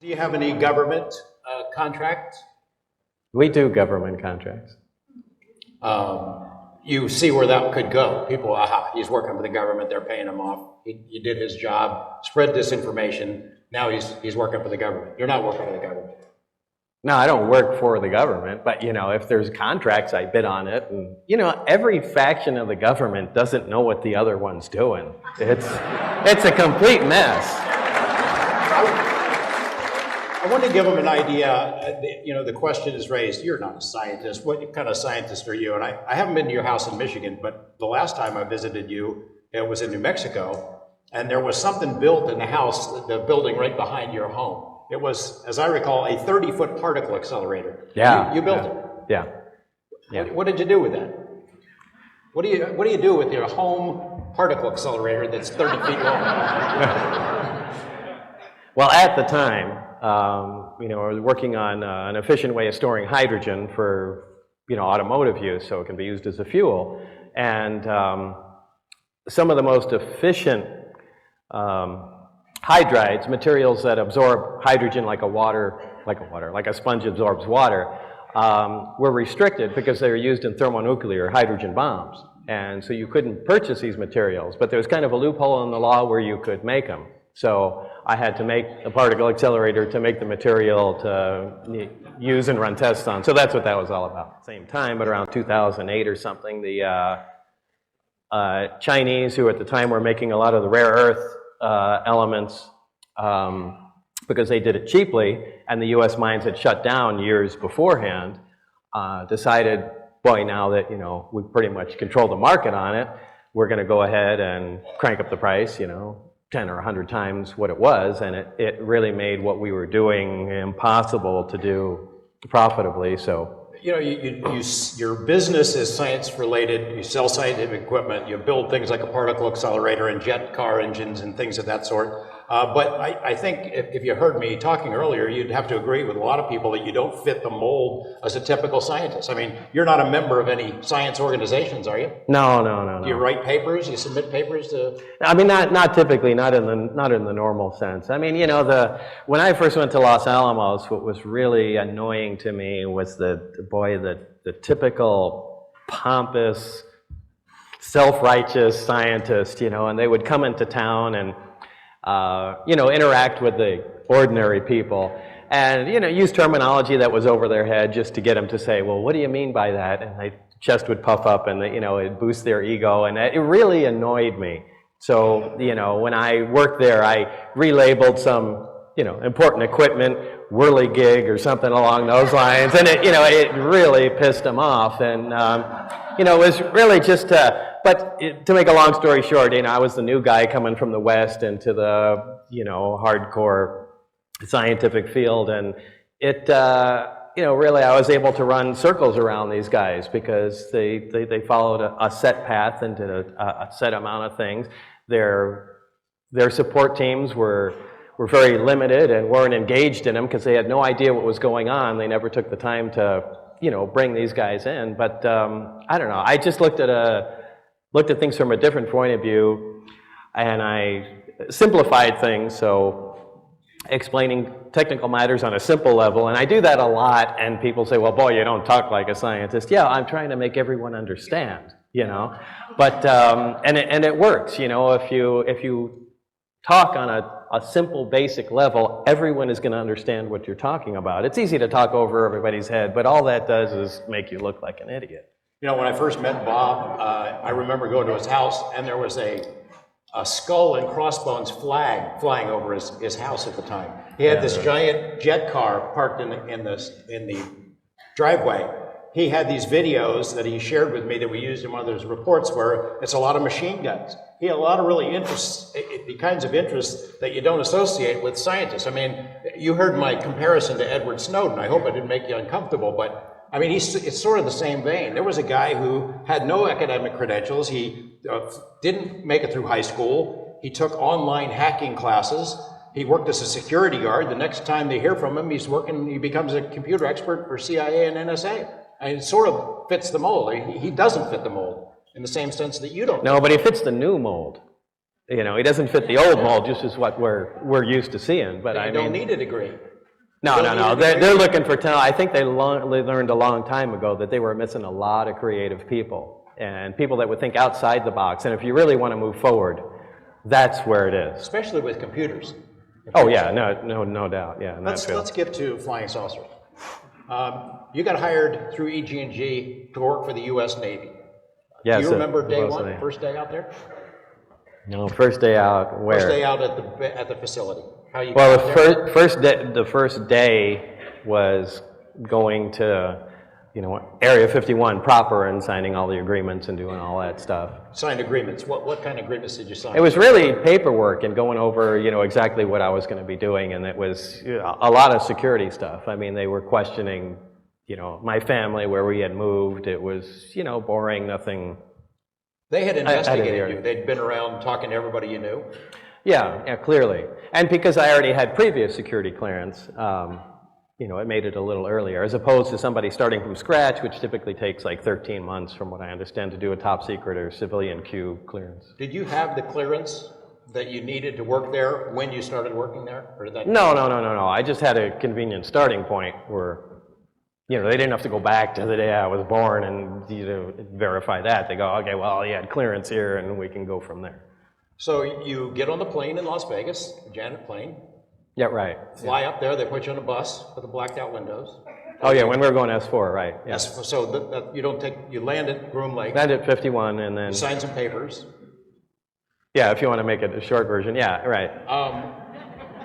Do you have any government contracts? We do government contracts. You see where that could go. People, aha, he's working for the government, they're paying him off. He did his job, spread disinformation, now he's working for the government. You're not working for the government. No, I don't work for the government, but you know, if there's contracts, I bid on it. And you know, every faction of the government doesn't know what the other one's doing. It's a complete mess. I want to give them an idea. You know, the question is raised, you're not a scientist. What kind of scientist are you? And I haven't been to your house in Michigan, but the last time I visited you, it was in New Mexico, and there was something built in the house, the building right behind your home. It was, as I recall, a 30-foot particle accelerator. Yeah. You built it. Yeah. Yeah. What did you do with that? What do you do with your home particle accelerator that's 30 feet long? Well, at the time, you know, I was working on an efficient way of storing hydrogen for, you know, automotive use, so it can be used as a fuel. And some of the most efficient hydrides, materials that absorb hydrogen like a sponge absorbs water, were restricted because they were used in thermonuclear hydrogen bombs. And so you couldn't purchase these materials, but there was kind of a loophole in the law where you could make them. So I had to make a particle accelerator to make the material to use and run tests on. So that's what that was all about. At the same time, but around 2008 or something, the Chinese, who at the time were making a lot of the rare earth elements, because they did it cheaply, and the US mines had shut down years beforehand, decided, boy, now that, you know, we pretty much control the market on it, we're going to go ahead and crank up the price, you know, 10 or 100 times what it was, and it really made what we were doing impossible to do profitably. So, you know, your business is science related. You sell scientific equipment. You build things like a particle accelerator and jet car engines and things of that sort. But I think if you heard me talking earlier, you'd have to agree with a lot of people that you don't fit the mold as a typical scientist. I mean, you're not a member of any science organizations, are you? No. Do you write papers? You submit papers to? I mean, not typically, not in the normal sense. I mean, you know, when I first went to Los Alamos, what was really annoying to me was the typical pompous, self-righteous scientist, you know, and they would come into town and you know, interact with the ordinary people and, you know, use terminology that was over their head just to get them to say, well, what do you mean by that? And their chest would puff up and, you know, it'd boost their ego, and it really annoyed me. So, you know, when I worked there, I relabeled some, you know, important equipment, whirligig or something along those lines, and it, you know, it really pissed them off. And, you know, it was really just to make a long story short, you know, I was the new guy coming from the West into the, you know, hardcore scientific field, and it, you know, really I was able to run circles around these guys because they followed a set path and did a set amount of things. Their support teams were very limited and weren't engaged in them because they had no idea what was going on. They never took the time to, you know, bring these guys in. But I don't know. I just looked at things from a different point of view, and I simplified things, so explaining technical matters on a simple level, and I do that a lot, and people say, well, boy, you don't talk like a scientist. Yeah, I'm trying to make everyone understand, you know, but, and it works, you know, if you talk on a simple, basic level, everyone is going to understand what you're talking about. It's easy to talk over everybody's head, but all that does is make you look like an idiot. You know, when I first met Bob, I remember going to his house, and there was a skull and crossbones flag flying over his house at the time. He had this giant jet car parked in the driveway. He had these videos that he shared with me that we used in one of those reports where it's a lot of machine guns. He had a lot of really interests, the kinds of interests that you don't associate with scientists. I mean, you heard my comparison to Edward Snowden. I hope I didn't make you uncomfortable, but I mean, it's sort of the same vein. There was a guy who had no academic credentials. He didn't make it through high school. He took online hacking classes. He worked as a security guard. The next time they hear from him, he becomes a computer expert for CIA and NSA. And it sort of fits the mold. He doesn't fit the mold in the same sense that you don't. No, but he fits the new mold. You know, he doesn't fit the old mold, just as what we're used to seeing. But I don't need a degree. No. They're looking for talent. I think they learned a long time ago that they were missing a lot of creative people and people that would think outside the box. And if you really want to move forward, that's where it is. Especially with computers. Oh yeah, no doubt. Yeah. Let's get to flying saucers. You got hired through EG&G to work for the U.S. Navy. Yes. Do you remember day one, first day out there? No, first day out where? First day out at the facility. How you Well, got there? the first day was going to, Area 51 proper and signing all the agreements and doing all that stuff. Signed agreements. What kind of agreements did you sign? It was really paperwork and going over, exactly what I was going to be doing, and it was a lot of security stuff. I mean, they were questioning, my family, where we had moved. It was, boring, nothing. They had investigated you. They'd been around talking to everybody you knew. Yeah, clearly. And because I already had previous security clearance, it made it a little earlier, as opposed to somebody starting from scratch, which typically takes like 13 months, from what I understand, to do a top secret or civilian Q clearance. Did you have the clearance that you needed to work there when you started working there? Or did that No. I just had a convenient starting point where, they didn't have to go back to the day I was born and verify that. They go, okay, well, you had clearance here, and we can go from there. So you get on the plane in Las Vegas, Janet plane. Yeah, right. Fly up there, they put you on a bus with the blacked out windows. Oh yeah, when we were going S4, right. Yeah. So you land at Groom Lake. Land at 51 and then... You sign some papers. Yeah, if you want to make it a short version, yeah, right.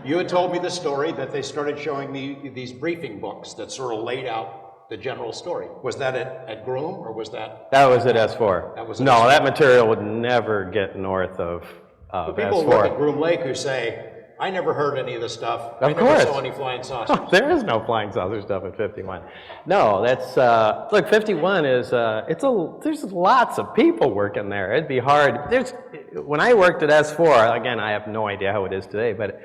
You had told me the story that they started showing me these briefing books that sort of laid out the general story. Was that at Groom, or was that... That was at S4. That was at no, S4. That material would never get north of But people S4. work at Groom Lake who say, I never heard any of this stuff. I never saw any flying saucers. There is no flying saucer stuff at 51. No, that's, look, 51 is, there's lots of people working there. It'd be hard. When I worked at S4, again, I have no idea how it is today, but,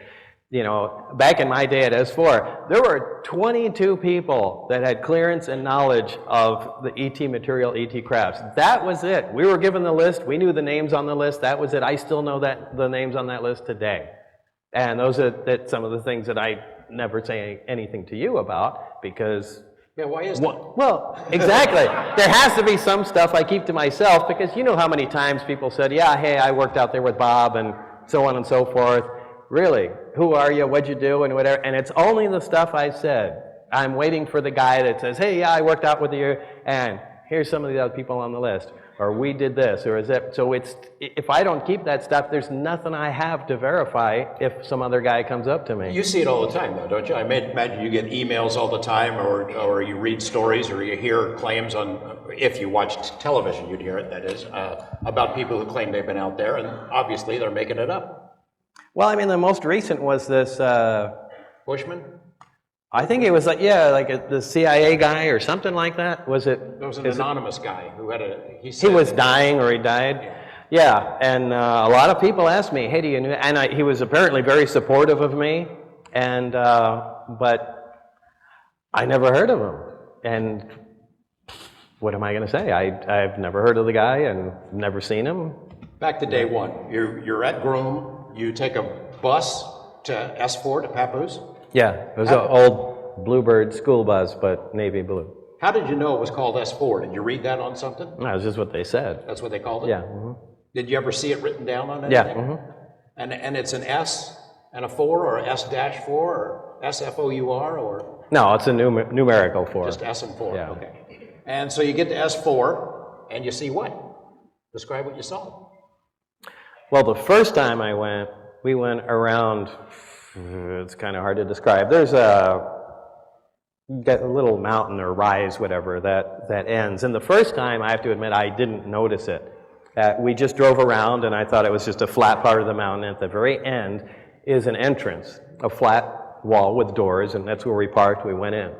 back in my day at S4, there were 22 people that had clearance and knowledge of the ET material, ET crafts. That was it. We were given the list. We knew the names on the list. That was it. I still know the names on that list today. And those are some of the things that I never say anything to you about, because... Yeah, why is that? Well, exactly. There has to be some stuff I keep to myself, because you know how many times people said, yeah, hey, I worked out there with Bob, and so on and so forth. Really? Who are you? What'd you do? And whatever. And it's only the stuff I said. I'm waiting for the guy that says, hey, yeah, I worked out with you, and here's some of the other people on the list. Or we did this, or is that, so if I don't keep that stuff, there's nothing I have to verify if some other guy comes up to me. You see it all the time, though, don't you? I imagine you get emails all the time, or you read stories, or you hear claims if you watch television, you'd hear it, that is, about people who claim they've been out there, and obviously they're making it up. Well, I mean, the most recent was this... Bushman? I think it was the CIA guy or something like that. Was it? There was an anonymous guy who had he was dying, or he died. Yeah, and a lot of people asked me, "Hey, do you know?" And he was apparently very supportive of me, and but I never heard of him. And what am I going to say? I've never heard of the guy and never seen him. Back to day one. You're at Groom. You take a bus to S4 to Papoose. Yeah, it was an old Bluebird school bus, but navy blue. How did you know it was called S4? Did you read that on something? No, it was just what they said. That's what they called it? Yeah. Mm-hmm. Did you ever see it written down on anything? Yeah. Mm-hmm. And it's an S and a 4, or S-4, or S-F-O-U-R, or? No, it's a numerical 4. Just S and 4, yeah. Okay. And so you get to S4, and you see what? Describe what you saw. Well, the first time we went around, it's kind of hard to describe. There's a little mountain or rise, whatever, that ends. And the first time, I have to admit, I didn't notice it. We just drove around, and I thought it was just a flat part of the mountain. At the very end is an entrance, a flat wall with doors, and that's where we parked. We went in.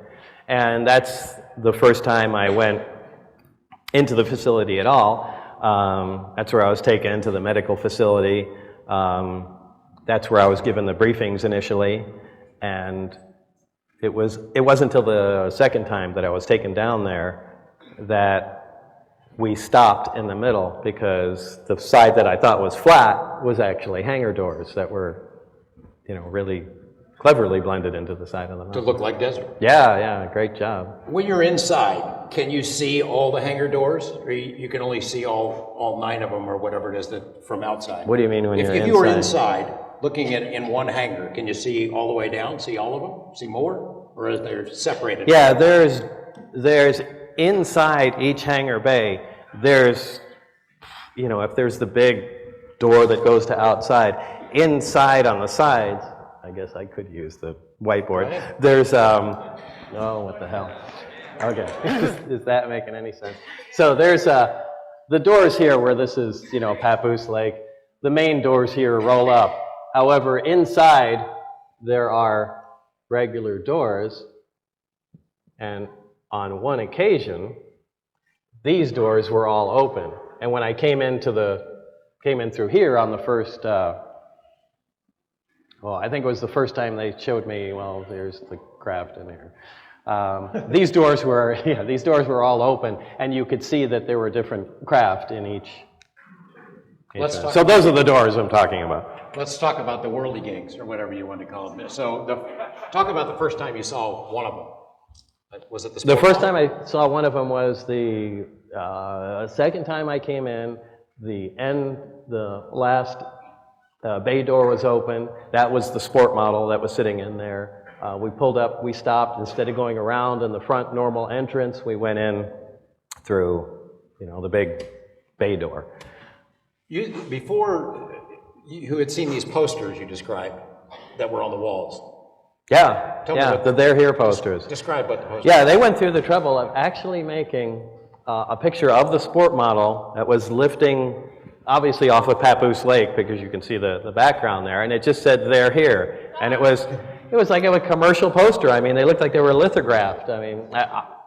And that's the first time I went into the facility at all. That's where I was taken to the medical facility. That's where I was given the briefings initially, and it wasn't until the second time that I was taken down there that we stopped in the middle, because the side that I thought was flat was actually hangar doors that were, really cleverly blended into the side of the To mountain. look like desert. Yeah, great job. When you're inside, can you see all the hangar doors? Or you can only see all 9 of them or whatever it is that from outside? What do you mean when you're If you were inside? inside, looking at in one hangar, can you see all the way down, see all of them, see more? Or is they separated? Yeah, there's inside each hangar bay, there's, if there's the big door that goes to outside, inside on the sides, I guess I could use the whiteboard. Right. There's, oh, what the hell? Okay, is that making any sense? So there's the doors here where this is, Papoose Lake, the main doors here roll up. However, inside there are regular doors, and on one occasion, these doors were all open. And when I came in through here on the first, I think it was the first time they showed me, well, there's the craft in here. These doors were all open, and you could see that there were different craft in each. So those are the doors I'm talking about. Let's talk about the whirly gigs, or whatever you want to call them. So talk about the first time you saw one of them. Was it the first time I saw one of them was the second time I came in, the last bay door was open. That was the sport model that was sitting in there. We pulled up, we stopped. Instead of going around in the front normal entrance, we went in through, the big bay door. You had seen these posters you described that were on the walls. Yeah, the They're Here posters. Describe what the posters. Yeah, they went through the trouble of actually making a picture of the sport model that was lifting, obviously off of Papoose Lake, because you can see the background there, and it just said "They're Here," and it was like a commercial poster. I mean, they looked like they were lithographed. I mean,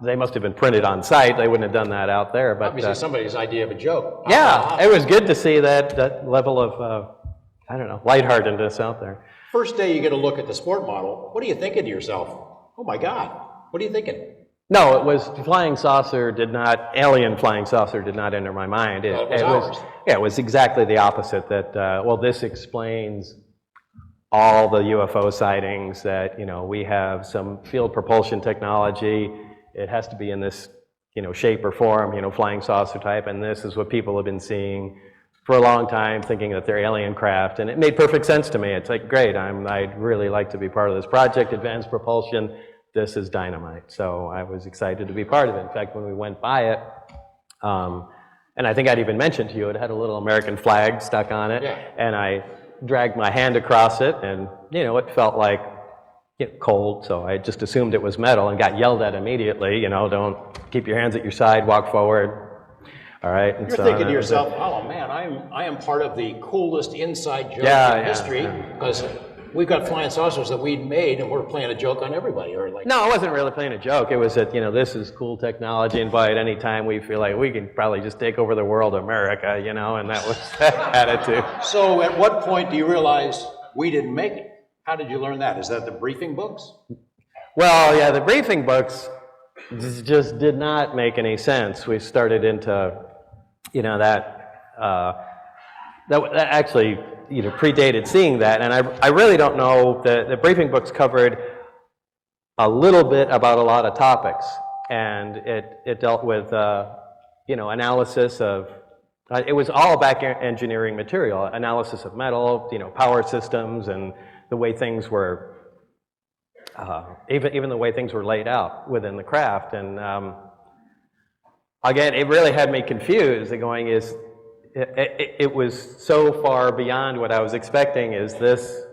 they must have been printed on site. They wouldn't have done that out there, but obviously somebody's idea of a joke. Yeah, it was good to see that level of lightheartedness out there. First day you get a look at the sport model, what are you thinking to yourself? Oh my God, what are you thinking? No, it was alien flying saucer did not enter my mind. It was ours. It was exactly the opposite, that, this explains all the UFO sightings, that, we have some field propulsion technology. It has to be in this, shape or form, flying saucer type, and this is what people have been seeing for a long time, thinking that they're alien craft, and it made perfect sense to me. It's like, great, I'd really like to be part of this project, advanced propulsion. This is dynamite. So I was excited to be part of it. In fact, when we went by it, and I think I'd even mentioned to you, it had a little American flag stuck on it, yeah. And I dragged my hand across it, and it felt like cold, so I just assumed it was metal and got yelled at immediately. Don't keep your hands at your side, walk forward. All right. And you're thinking to yourself, oh man, I am part of the coolest inside joke in history, because we've got flying saucers that we'd made, and we're playing a joke on everybody. Or like, no, I wasn't really playing a joke. It was that, this is cool technology, and by at any time we feel like we can probably just take over the world, America, and that was that attitude. So at what point do you realize we didn't make it? How did you learn that? Is that the briefing books? Well, yeah, the briefing books just did not make any sense. We started into, that actually, predated seeing that, and I really don't know. The briefing books covered a little bit about a lot of topics, and it dealt with, analysis of, it was all back engineering material, analysis of metal, power systems, and the way things were, even the way things were laid out within the craft. And again, it really had me confused. It was so far beyond what I was expecting. Is this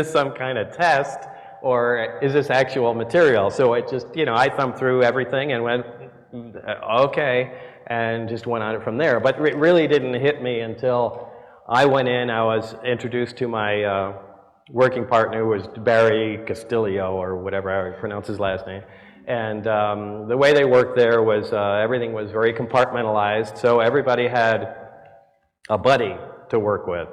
some kind of test, or is this actual material? So it just, I thumbed through everything and went, okay, and just went on it from there. But it really didn't hit me until I went in. I was introduced to my working partner, who was Barry Castillo, or whatever I pronounce his last name. And the way they worked there was everything was very compartmentalized, so everybody had a buddy to work with.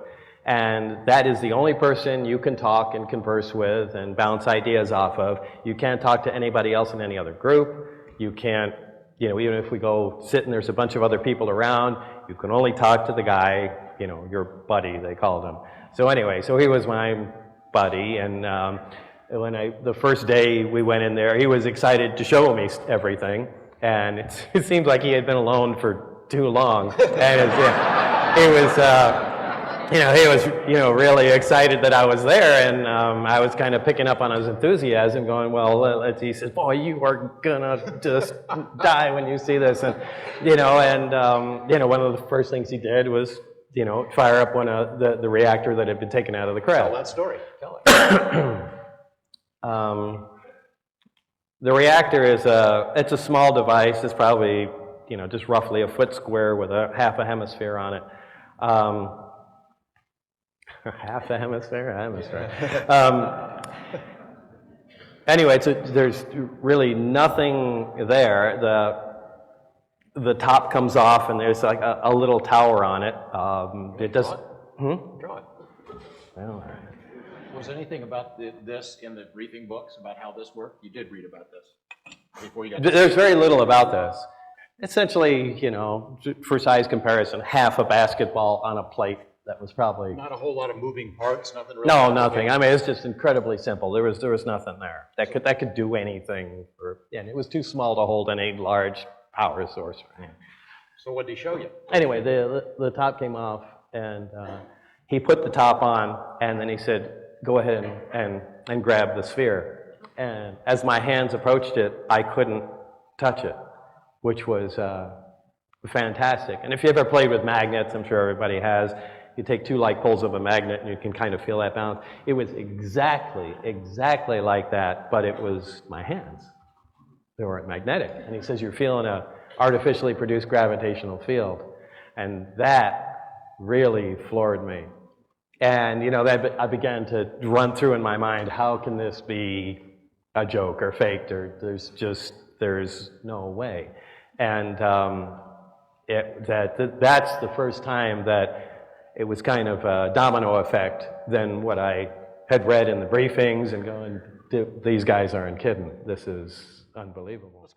And that is the only person you can talk and converse with and bounce ideas off of. You can't talk to anybody else in any other group. You can't, even if we go sit and there's a bunch of other people around, you can only talk to the guy, your buddy, they called him. So anyway, so he was my buddy, and the first day we went in there, he was excited to show me everything, and it seemed like he had been alone for too long, and he was really excited that I was there, and I was kind of picking up on his enthusiasm, going, well, he says, boy, you are gonna just die when you see this, and one of the first things he did was, fire up one of the reactor that had been taken out of the crowd. Tell that story, tell it. The reactor it's a small device, it's probably, just roughly a foot square with half a hemisphere on it. Half a hemisphere? Anyway, there's really nothing there. The top comes off, and there's like a little tower on it. It does. Draw it. Well, was anything about this in the briefing books about how this worked? You did read about this before you got. There's very little about this. Essentially, for size comparison, half a basketball on a plate. That was probably not a whole lot of moving parts, nothing really. No, nothing. I mean, it's just incredibly simple. There was nothing there that could do anything, and it was too small to hold any large power source. So what did he show you? Anyway, the top came off, and he put the top on, and then he said, "Go ahead and grab the sphere." And as my hands approached it, I couldn't touch it, which was fantastic. And if you ever played with magnets, I'm sure everybody has. You take two like poles of a magnet and you can kind of feel that balance. It was exactly like that, but it was my hands. They weren't magnetic. And he says, you're feeling an artificially produced gravitational field. And that really floored me. And I began to run through in my mind, how can this be a joke or faked, or there's no way. And that's the first time that it was kind of a domino effect than what I had read in the briefings and going, these guys aren't kidding. This is unbelievable.